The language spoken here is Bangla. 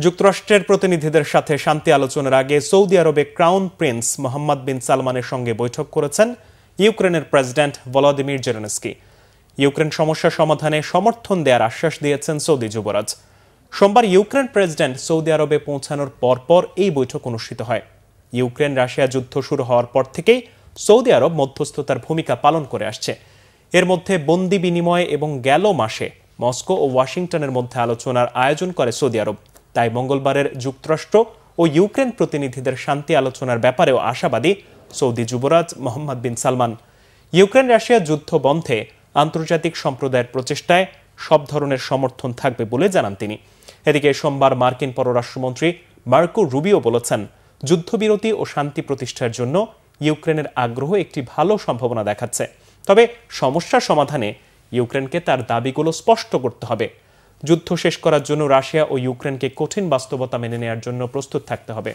যুক্তরাষ্ট্রের প্রতিনিধিদের সাথে শান্তি আলোচনার আগে সৌদি আরবে ক্রাউন প্রিন্স মোহাম্মদ বিন সালমানের সঙ্গে বৈঠক করেছেন ইউক্রেনের প্রেসিডেন্ট ভলোদিমির জেলেনস্কি। ইউক্রেন সমস্যা সমাধানে সমর্থন দেওয়ার আশ্বাস দিয়েছেন সৌদি যুবরাজ। সোমবার ইউক্রেন প্রেসিডেন্ট সৌদি আরবে পৌঁছানোর পরপর এই বৈঠক অনুষ্ঠিত হয়। ইউক্রেন রাশিয়া যুদ্ধ শুরু হওয়ার পর থেকেই সৌদি আরব মধ্যস্থতার ভূমিকা পালন করে আসছে। এর মধ্যে বন্দি বিনিময় এবং গেল মাসে মস্কো ও ওয়াশিংটনের মধ্যে আলোচনার আয়োজন করে সৌদি আরব। তাই মঙ্গলবারের যুক্তরাষ্ট্র ও ইউক্রেন প্রতিনিধিদের শান্তি আলোচনার ব্যাপারেও আশাবাদী সৌদি যুবরাজ মোহাম্মদ বিন সালমান। ইউক্রেন রাশিয়া যুদ্ধ বন্ধে আন্তর্জাতিক সম্প্রদায়ের প্রচেষ্টায় সব ধরনের সমর্থন থাকবে বলে জানান তিনি। এদিকে সোমবার মার্কিন পররাষ্ট্রমন্ত্রী মার্কো রুবিও বলেছেন, যুদ্ধবিরতি ও শান্তি প্রতিষ্ঠার জন্য ইউক্রেনের আগ্রহ একটি ভালো সম্ভাবনা দেখাচ্ছে। তবে সমস্যা সমাধানে ইউক্রেনকে তার দাবিগুলো স্পষ্ট করতে হবে। যুদ্ধ শেষ করার জন্য রাশিয়া ও ইউক্রেনকে কঠিন বাস্তবতা মেনে নেওয়ার জন্য প্রস্তুত থাকতে হবে।